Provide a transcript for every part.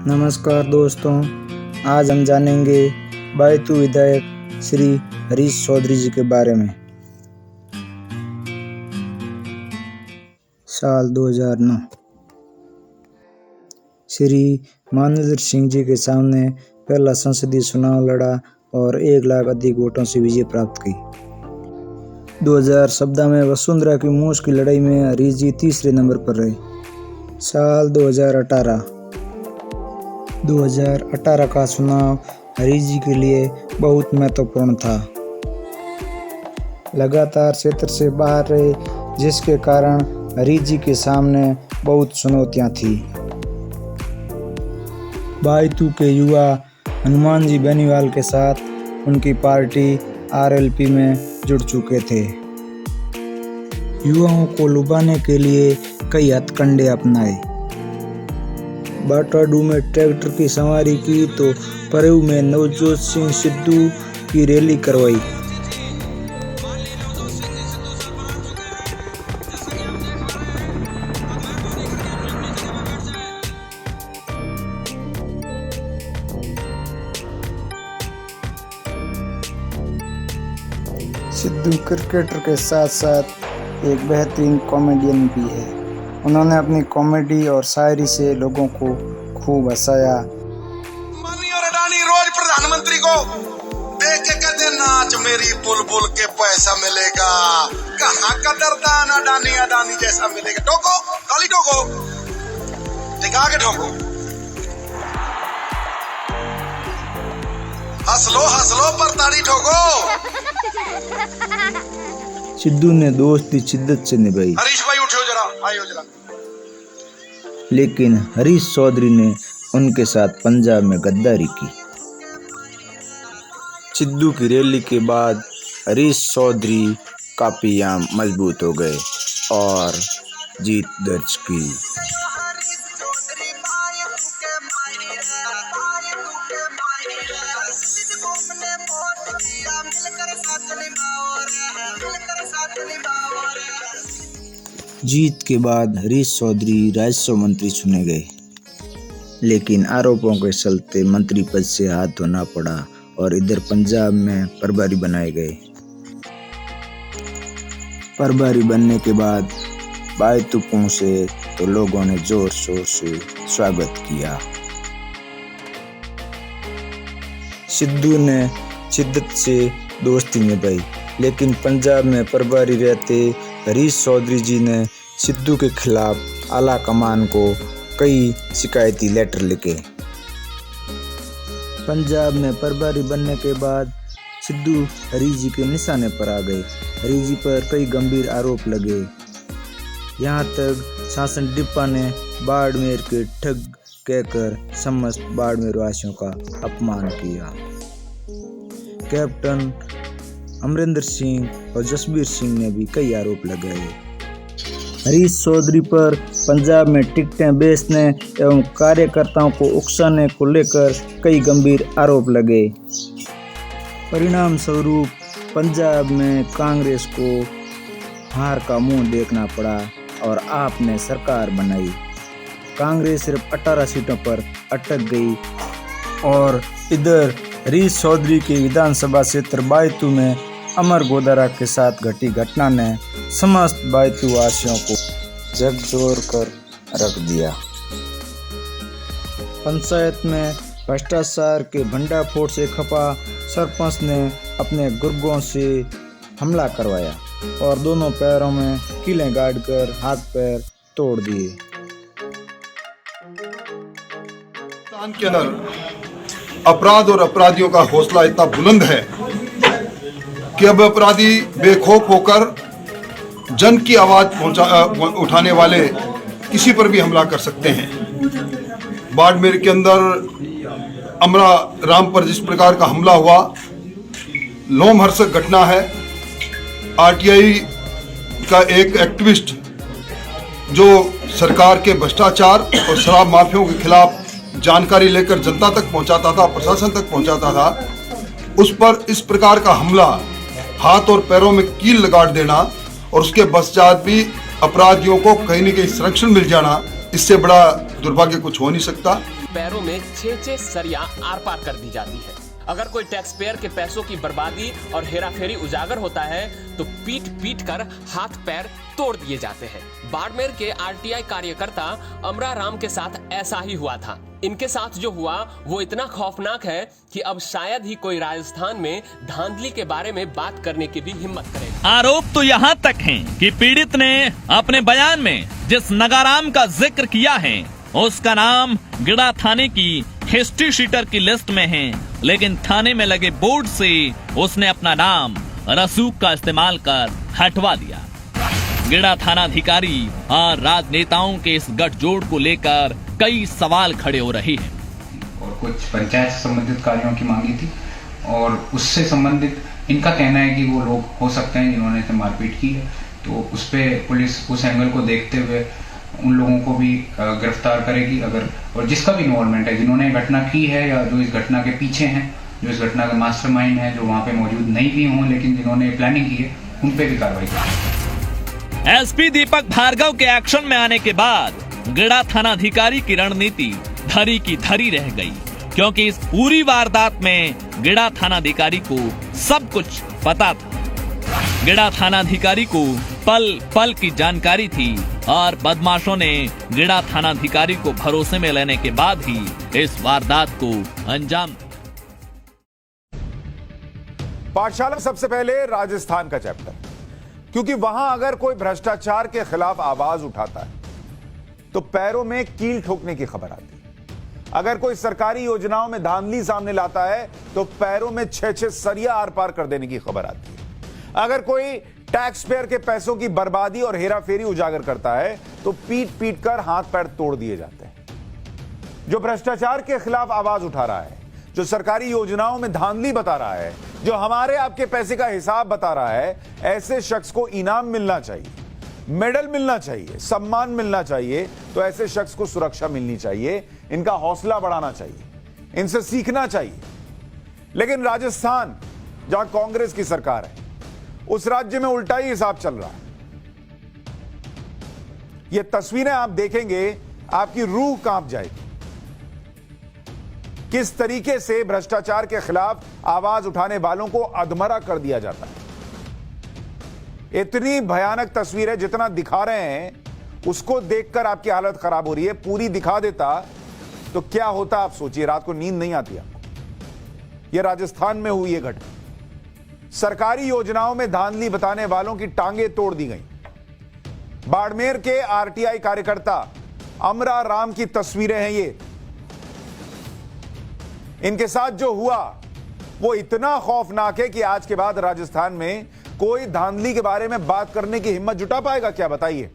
नमस्कार दोस्तों, आज हम जानेंगे बायतू विधायक श्री हरीश चौधरी जी के बारे में। साल 2009 श्री मानवेंद्र सिंह जी के सामने पहला संसदीय चुनाव लड़ा और 1 लाख अधिक वोटों से विजय प्राप्त की। 2014 में वसुंधरा की मूस की लड़ाई में हरीश जी तीसरे नंबर पर रहे। साल 2018 का चुनाव हरीश जी के लिए बहुत महत्वपूर्ण था। लगातार क्षेत्र से बाहर रहे, जिसके कारण हरीश जी के सामने बहुत चुनौतियां थी। बायतू के युवा हनुमान जी बेनीवाल के साथ उनकी पार्टी RLP में जुड़ चुके थे। युवाओं को लुभाने के लिए कई हथकंडे अपनाए। बाटाडू में ट्रैक्टर की सवारी की तो परेऊ में नवजोत सिंह सिद्धू की रैली करवाई। सिद्धू क्रिकेटर के साथ साथ एक बेहतरीन कॉमेडियन भी है। उन्होंने अपनी कॉमेडी और शायरी से लोगों को खूब हंसाया। माननीय अडानी रोज प्रधानमंत्री को देख के कहते नाच मेरी बुलबुल के पैसा मिलेगा। कहाँ कदरदान अडानी जैसा मिलेगा। ठोको ताली ठोको, टिका के ठोको, हंस लो पर ताली ठोको। सिद्धू ने दोस्ती शिद्दत से निभाई, हरीश भाई उठो जरा, आइयो जरा। लेकिन हरीश चौधरी ने उनके साथ पंजाब में गद्दारी की। सिद्धू की रैली के बाद हरीश चौधरी काफी मजबूत हो गए और जीत दर्ज की। जीत के बाद हरीश चौधरी राजस्व मंत्री चुने गए, लेकिन आरोपों के चलते मंत्री पद से हाथ धोना पड़ा और इधर पंजाब में प्रभारी बनाए गए। प्रभारी बनने के बाद बायतू पहुंचे तो लोगों ने जोर शोर से स्वागत किया। सिद्धू ने शिद्दत से दोस्ती निभाई, लेकिन पंजाब में प्रभारी रहते हरीश चौधरी जी ने सिद्धू के खिलाफ आला कमान को कई शिकायती लेटर लिखे। पंजाब में प्रभारी बनने के बाद सिद्धू हरीश जी के निशाने पर आ गए। हरीश जी पर कई गंभीर आरोप लगे। यहाँ तक शासन डिप्पा ने बाड़मेर के ठग कहकर समस्त बाड़मेर वासियों का अपमान किया। कैप्टन अमरिंदर सिंह और जसबीर सिंह ने भी कई आरोप लगाए। हरीश चौधरी पर पंजाब में टिकटें बेचने एवं कार्यकर्ताओं को उकसाने को लेकर कई गंभीर आरोप लगे। परिणाम स्वरूप पंजाब में कांग्रेस को हार का मुंह देखना पड़ा और आपने सरकार बनाई। कांग्रेस सिर्फ 18 सीटों पर अटक गई और इधर हरीश चौधरी के विधानसभा क्षेत्र बायतू में अमर गोदारा के साथ घटी घटना ने समस्त बायतू वासियों को झकझोर कर रख दिया। पंचायत में भ्रष्टाचार के भंडाफोड़ से खपा सरपंच ने अपने गुर्गों से हमला करवाया और दोनों पैरों में कीलें गाड़कर हाथ पैर तोड़ दिए। के अंदर अपराध और अपराधियों का हौसला इतना बुलंद है कि अब अपराधी बेखौफ होकर जन की आवाज उठाने वाले किसी पर भी हमला कर सकते हैं। बाड़मेर के अंदर अमरा राम पर जिस प्रकार का हमला हुआ, लोमहर्षक घटना है। RTI का एक एक्टिविस्ट जो सरकार के भ्रष्टाचार और शराब माफियों के खिलाफ जानकारी लेकर जनता तक पहुंचाता था, प्रशासन तक पहुंचाता था, उस पर इस प्रकार का हमला, हाथ और पैरों में कील लगा देना और उसके पश्चात भी अपराधियों को कहीं न कहीं संरक्षण मिल जाना, इससे बड़ा दुर्भाग्य कुछ हो नहीं सकता। पैरों में 6-6 सरिया आर पार कर दी जाती है। अगर कोई टैक्स पेयर के पैसों की बर्बादी और हेराफेरी उजागर होता है तो पीट पीट कर हाथ पैर तोड़ दिए जाते हैं। बाड़मेर के आरटीआई कार्यकर्ता अमरा राम के साथ ऐसा ही हुआ था। इनके साथ जो हुआ वो इतना खौफनाक है कि अब शायद ही कोई राजस्थान में धांधली के बारे में बात करने की भी हिम्मत करे। आरोप तो यहाँ तक हैं कि पीड़ित ने अपने बयान में जिस नगाराम का जिक्र किया है उसका नाम गिड़ा थाने की हिस्ट्री शीटर की लिस्ट में है, लेकिन थाने में लगे बोर्ड से उसने अपना नाम रसूख का इस्तेमाल कर हटवा दिया। गिड़ा थानाधिकारी और राजनेताओं के इस गठजोड़ को लेकर कई सवाल खड़े हो रहे हैं। और कुछ पंचायत से संबंधित कार्यों की मांगी थी और उससे संबंधित इनका कहना है कि वो लोग हो सकते हैं जिन्होंने इसे मारपीट की है, तो उस पे पुलिस उस एंगल को देखते हुए उन लोगों को भी गिरफ्तार करेगी। अगर और जिसका भी इन्वॉल्वमेंट है, जिन्होंने घटना की है या जो इस घटना के पीछे हैं, जो इस घटना का मास्टरमाइंड है, जो वहां पे मौजूद नहीं भी हों लेकिन जिन्होंने प्लानिंग की है, उन पे भी कार्रवाई करेगी। एसपी दीपक भार्गव के एक्शन में आने के बाद गिड़ा थानाधिकारी की रणनीति धरी की धरी रह गई, क्योंकि इस पूरी वारदात में गिड़ा थानाधिकारी को सब कुछ पता था। गिड़ा थानाधिकारी को पल पल की जानकारी थी और बदमाशों ने गिड़ा थानाधिकारी को भरोसे में लेने के बाद ही इस वारदात को अंजाम दिया। पाठशाला सबसे पहले राजस्थान का चैप्टर, क्योंकि वहां अगर कोई भ्रष्टाचार के खिलाफ आवाज उठाता है तो पैरों में कील ठोकने की खबर आती है। अगर कोई सरकारी योजनाओं में धांधली सामने लाता है तो पैरों में 6-6 सरिया आर पार कर देने की खबर आती है। अगर कोई टैक्स पेयर के पैसों की बर्बादी और हेराफेरी उजागर करता है तो पीट पीट कर हाथ पैर तोड़ दिए जाते हैं। जो भ्रष्टाचार के खिलाफ आवाज उठा रहा है, जो सरकारी योजनाओं में धांधली बता रहा है, जो हमारे आपके पैसे का हिसाब बता रहा है, ऐसे शख्स को इनाम मिलना चाहिए, मेडल मिलना चाहिए, सम्मान मिलना चाहिए। तो ऐसे शख्स को सुरक्षा मिलनी चाहिए, इनका हौसला बढ़ाना चाहिए, इनसे सीखना चाहिए। लेकिन राजस्थान, जहां कांग्रेस की सरकार है, उस राज्य में उल्टा ही हिसाब चल रहा है। ये तस्वीरें आप देखेंगे, आपकी रूह कांप जाएगी। किस तरीके से भ्रष्टाचार के खिलाफ आवाज उठाने वालों को अधमरा कर दिया जाता है। इतनी भयानक तस्वीर है, जितना दिखा रहे हैं उसको देखकर आपकी हालत खराब हो रही है। पूरी दिखा देता तो क्या होता, आप सोचिए। रात को नींद नहीं आती आपको। यह राजस्थान में हुई है घटना। सरकारी योजनाओं में धांधली बताने वालों की टांगे तोड़ दी गई। बाड़मेर के आरटीआई कार्यकर्ता अमरा राम की तस्वीरें हैं ये। इनके साथ जो हुआ वो इतना खौफनाक है कि आज के बाद राजस्थान में कोई धांधली के बारे में बात करने की हिम्मत जुटा पाएगा क्या, बताइए।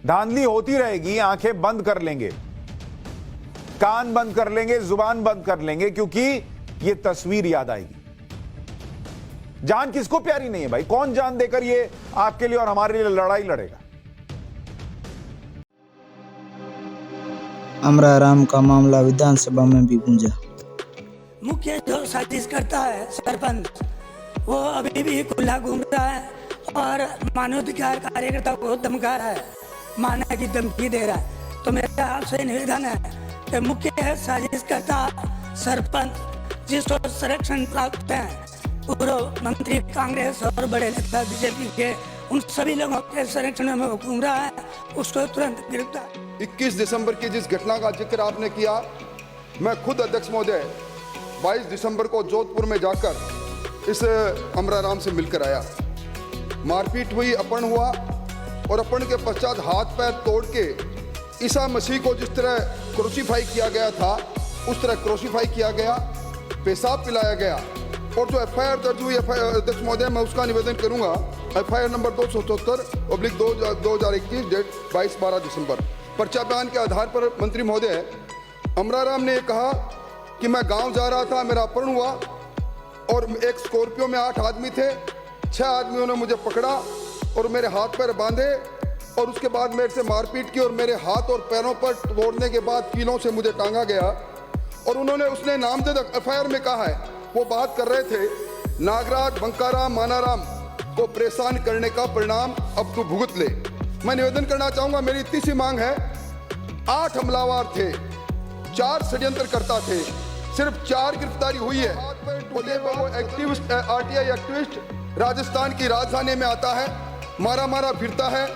धांधली होती रहेगी, आंखें बंद कर लेंगे, कान बंद कर लेंगे, जुबान बंद कर लेंगे, क्योंकि ये तस्वीर याद आएगी। जान किसको प्यारी नहीं है भाई? कौन जान देकर ये आपके लिए और हमारे लिए लड़ाई लड़ेगा? अमरा राम का मामला विधानसभा में भी गूंजा। मुख्य जो साजिश करता है सरपंच, वो अभी भी खुला घूम रहा है और मानवाधिकार कार्यकर्ता को धमका रहा है, मारने की धमकी दे रहा है। तो मेरा आपसे निवेदन है कि मुख्य साजिश करता सरपंच, जिसको संरक्षण प्राप्त है, पूर्व मंत्री कांग्रेस और बड़े नेता बीजेपी के, उन सभी लोगों के संरक्षण में घूम रहा है, उसको तुरंत गिरफ्तार। 21 दिसंबर की जिस घटना का जिक्र आपने किया, मैं खुद अध्यक्ष महोदय 22 दिसंबर को जोधपुर में जाकर इस अमरा राम से मिलकर आया। मारपीट हुई, अपहरण हुआ और अपहरण के पश्चात हाथ पैर तोड़ के ईसा मसीह को जिस तरह क्रूसीफाई किया गया था उस तरह क्रूसीफाई किया गया, पेशाब पिलाया गया। और जो एफआईआर दर्ज हुई अध्यक्ष महोदय, मैं उसका निवेदन करूंगा। एफआईआर नंबर 274/2021 डेट 22-12 दिसंबर। पर्चा बयान के आधार पर मंत्री महोदय अमरा राम ने कहा कि मैं गांव जा रहा था, मेरा अपहरण हुआ और एक स्कॉर्पियो में 8 आदमी थे। 6 आदमियों ने मुझे पकड़ा और मेरे हाथ पैर बांधे और उसके बाद मेरे से मारपीट की और मेरे हाथ और पैरों पर तोड़ने के बाद कीलों से मुझे टांगा गया। और उसने नामजद एफआईआर में कहा है, वो बात कर रहे थे, नागराज, बंकाराम, मानाराम को परेशान करने का परिणाम अब तू भुगत ले। मैं निवेदन करना चाहूंगा, मेरी इतनी सी मांग है, 8 हमलावर थे, 4 षड्यंत्रकर्ता थे, सिर्फ 4 गिरफ्तारी हुई है। एक्टिविस्ट, आरटीआई एक्टिविस्ट राजस्थान की राजधानी में आता है, मारा फिरता है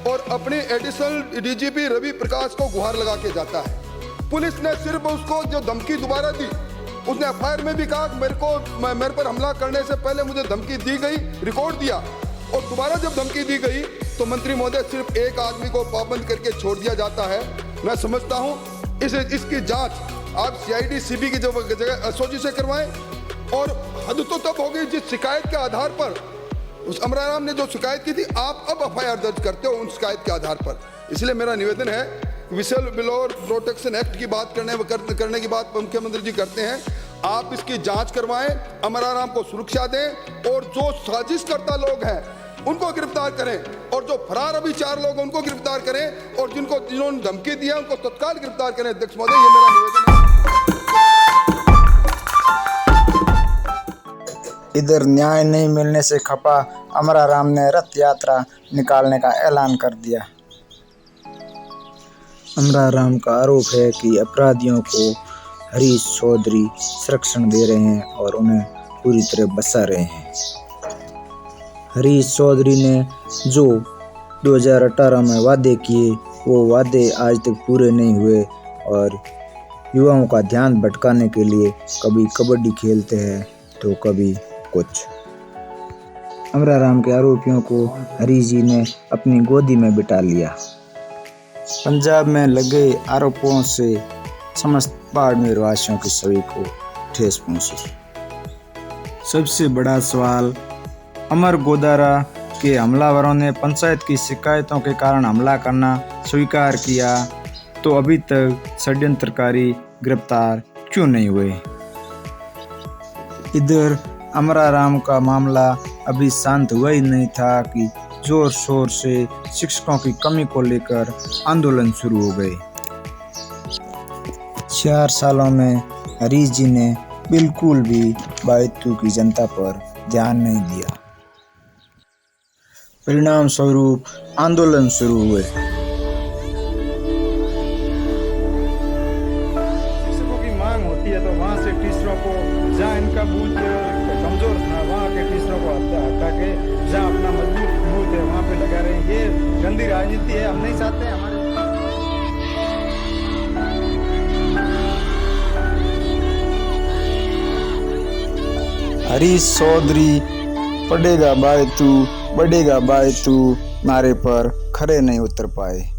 और अपने एडिशनल डीजीपी रवि प्रकाश को गुहार लगा के जाता है। पुलिस ने सिर्फ उसको जो धमकी दोबारा दी, उसने एफआईआर में भी कहा मेरे पर हमला करने से पहले मुझे धमकी दी गई, रिकॉर्ड दिया, और दोबारा जब धमकी दी गई तो मंत्री महोदय सिर्फ एक आदमी को पाबंद करके छोड़ दिया जाता है। मैं समझता हूं इसकी जांच आप सीआईडी सीबी की जगह एसओजी से करवाएं। और हद तो तब होगी जिस शिकायत के आधार पर उस अमराराम ने जो शिकायत की थी, आप अब एफआईआर दर्ज करते हो उन शिकायत के आधार पर। इसलिए मेरा निवेदन है, विसल ब्लोअर प्रोटेक्शन एक्ट की बात करने की बात मुख्यमंत्री जी करते हैं, आप इसकी जांच करवाएं, अमराराम को सुरक्षा दें और जो साजिश करता लोग हैं उनको गिरफ्तार करें, और जो फरार अभी 4 लोग उनको गिरफ्तार करें, और जिन्होंने धमकी दिया उनको तत्काल गिरफ्तार करें। अध्यक्ष महोदय, ये मेरा निवेदन है। इधर न्याय नहीं मिलने से खपा अमराराम ने रथ यात्रा निकालने का ऐलान कर दिया। अमराराम का आरोप है कि अपराधियों को हरीश चौधरी संरक्षण दे रहे हैं और उन्हें पूरी तरह बसा रहे हैं। हरीश चौधरी ने जो 2018 में वादे किए, वो वादे आज तक पूरे नहीं हुए और युवाओं का ध्यान भटकाने के लिए कभी कबड्डी खेलते हैं तो कभी कुछ। अमराराम के आरोपियों को हरीश जी ने अपनी गोदी में बिठा लिया। पंजाब में लगे आरोपों से समस्त बाड़मेर वासियों के सभी को ठेस पहुंची। सबसे बड़ा सवाल, अमर गोदारा के हमलावरों ने पंचायत की शिकायतों के कारण हमला करना स्वीकार किया, तो अभी तक षड्यंत्रकारी गिरफ्तार क्यों नहीं हुए? इधर अमराराम का मामला अभी शांत हुआ ही नहीं था कि जोर शोर से शिक्षकों की कमी को लेकर आंदोलन शुरू हो गए। 4 सालों में हरीश जी ने बिल्कुल भी बायतू की जनता पर ध्यान नहीं दिया। परिणाम स्वरूप आंदोलन शुरू हुए। शिक्षकों की मांग होती है तो वहाँ से टीचरों को, जहाँ इनका बूथ कमजोर था वहाँ के टीचरों को हटा के जहाँ अपना मजबूत बूथ है वहाँ पे लगा रहे हैं। ये गंदी राजनीति है, हम नहीं चाहते हमारे। हरीश चौधरी पड़ेगा बायतू, बढ़ेगा बायतू नारे पर खरे नहीं उतर पाए।